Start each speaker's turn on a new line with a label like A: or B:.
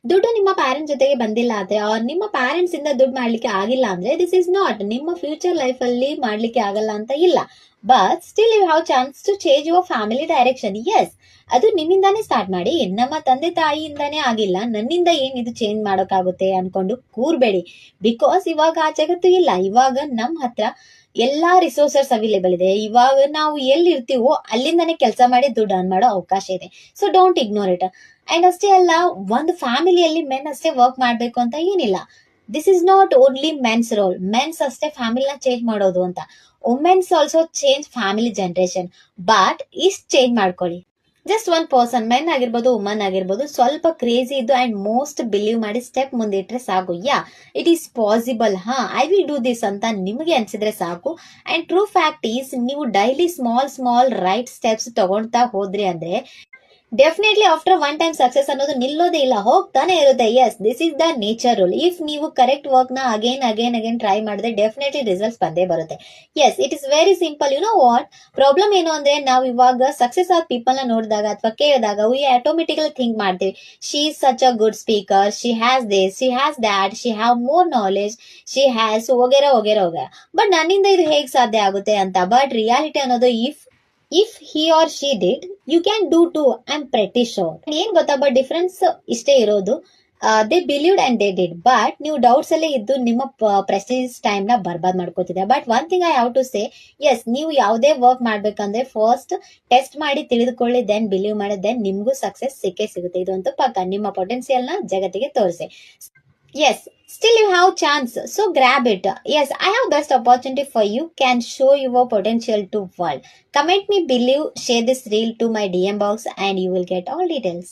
A: ದುಡ್ಡು ನಿಮ್ಮ ಪ್ಯಾರೆಂಟ್ಸ್ ಜೊತೆಗೆ ಬಂದಿಲ್ಲ ಆದ್ರೆ ಆರ್ ನಿಮ್ಮ ಪ್ಯಾರೆಂಟ್ಸ್ ಇಂದ ದುಡ್ಡು ಮಾಡ್ಲಿಕ್ಕೆ ಆಗಿಲ್ಲ ಅಂದ್ರೆ ದಿಸ್ ಇಸ್ ನಾಟ್ ನಿಮ್ಮ ಫ್ಯೂಚರ್ ಲೈಫ್ ಅಲ್ಲಿ ಮಾಡ್ಲಿಕ್ಕೆ ಆಗಲ್ಲ ಅಂತ ಇಲ್ಲ. But still you have chance to change your family direction. Yes, ಅದು ನಿಮ್ಮಿಂದಾನೇ ಸ್ಟಾರ್ಟ್ ಮಾಡಿ. ನಮ್ಮ ತಂದೆ ತಾಯಿಯಿಂದಾನೇ ಆಗಿಲ್ಲ, ನನ್ನಿಂದ ಏನ್ ಇದು ಚೇಂಜ್ ಮಾಡೋಕ್ಕಾಗುತ್ತೆ ಅನ್ಕೊಂಡು ಕೂರ್ಬೇಡಿ. ಬಿಕಾಸ್ ಇವಾಗ ಆ ಜಗತ್ತು ಇಲ್ಲ. ಇವಾಗ ನಮ್ ಹತ್ರ ಎಲ್ಲಾ ರಿಸೋರ್ಸಸ್ ಅವೈಲೇಬಲ್ ಇದೆ. ಇವಾಗ ನಾವು ಎಲ್ಲಿ ಇರ್ತೀವೋ ಅಲ್ಲಿಂದಾನೇ ಕೆಲಸ ಮಾಡಿ ದುಡ್ಡು ಅರ್ನ್ ಮಾಡೋ ಅವಕಾಶ ಇದೆ. So don't ignore it. And ಅಷ್ಟೇ ಅಲ್ಲ, ಒಂದು ಫ್ಯಾಮಿಲಿಯಲ್ಲಿ ಮೆನ್ ಅಷ್ಟೇ ವರ್ಕ್ ಮಾಡ್ಬೇಕು ಅಂತ ಏನಿಲ್ಲ. This is not only men's role. Men's ಅಷ್ಟೇ ಫ್ಯಾಮಿಲಿನ ಚೇಂಜ್ ಮಾಡೋದು ಅಂತ. Women's also change family generation. But ಇಷ್ಟು ಚೇಂಜ್ ಮಾಡ್ಕೊಳ್ಳಿ. ಜಸ್ಟ್ ಒನ್ ಪರ್ಸನ್, ಮೆನ್ ಆಗಿರ್ಬೋದು ವುಮನ್ ಆಗಿರ್ಬೋದು, ಸ್ವಲ್ಪ ಕ್ರೇಜಿ ಇದ್ದು ಅಂಡ್ ಮೋಸ್ಟ್ ಬಿಲೀವ್ ಮಾಡಿ ಸ್ಟೆಪ್ ಮುಂದಿಟ್ರೆ ಸಾಕು. Yeah, it is possible. I will do this ಅಂತ ನಿಮಗೆ ಅನ್ಸಿದ್ರೆ ಸಾಕು. ಅಂಡ್ ಟ್ರೂ ಫ್ಯಾಕ್ಟ್ ಈಸ್, ನೀವು daily small small right steps ತಗೊಳ್ತಾ ಹೋದ್ರಿ ಅಂದ್ರೆ definitely after one time success ಅನ್ನೋದು ನಿಲ್ಲೋದೇ ಇಲ್ಲ, ಹೋಗ್ತಾನೆ ಇರುತ್ತೆ. Yes, this is the nature rule. If ನೀವು ಕರೆಕ್ಟ್ ವರ್ಕ್ ನ ಅಗೇನ್ ಅಗೇನ್ ಅಗೇನ್ ಟ್ರೈ ಮಾಡಿದ್ರೆ ಡೆಫಿನೆಟ್ಲಿ ರಿಸಲ್ಟ್ಸ್ ಬಂದೇ ಬರುತ್ತೆ. Yes, it is very simple. You know what problem ಏನು ಅಂದ್ರೆ, ನಾವು ಇವಾಗ ಸಕ್ಸಸ್ ಆದ ಪೀಪಲ್ ನ ನೋಡಿದಾಗ ಅಥವಾ ಕೇಳಿದಾಗ ವಿ ಆಟೋಮೆಟಿಕಲಿ ಥಿಂಕ್ ಮಾಡ್ತೀವಿ, she is such a good speaker, she has this, she has that, she have more knowledge, she has ವಗೇರಾ ವಗೇರಾ ವಗೇರಾ. ಬಟ್ ನನ್ನಿಂದ ಇದು ಹೇಗೆ ಸಾಧ್ಯ ಆಗುತ್ತೆ ಅಂತ. ಬಟ್ ರಿಯಾಲಿಟಿ ಅನ್ನೋದು, if he or she did, you can do too. I'm pretty sure. ಏನ್ ಗೊತ್ತಾ, ಬಟ್ ಡಿಫ್ರೆನ್ಸ್ ಇಷ್ಟೇ ಇರೋದು. They believed and they did. But ನೀವು ಡೌಟ್ಸ್ ಅಲ್ಲೇ ಇದ್ದು ನಿಮ್ಮ ಪ್ರೆಸ್ಟೀಜ್ ಟೈಮ್ ನ ಬರ್ಬಾದ್ ಮಾಡ್ಕೋತಿದೆ. But one thing I have to say, yes, ನೀವು ಯಾವುದೇ ವರ್ಕ್ ಮಾಡ್ಬೇಕಂದ್ರೆ ಫಸ್ಟ್ ಟೆಸ್ಟ್ ಮಾಡಿ ತಿಳಿದುಕೊಳ್ಳಿ, ದೆನ್ ಬಿಲೀವ್ ಮಾಡಿ, ದೆನ್ ನಿಮ್ಗೂ ಸಕ್ಸಸ್ ಸಿಕ್ಕೇ ಸಿಗುತ್ತೆ. ಇದಂತೂ ಪಕ್ಕ. ನಿಮ್ಮ ಪೊಟೆನ್ಸಿಯಲ್ ನ ಜಗತ್ತಿಗೆ ತೋರಿಸಿ. Yes, still you have chance, so grab it. Yes, I have best opportunity for you. Can show your potential to world. Comment me below, share this reel to my DM box, and you will get all details.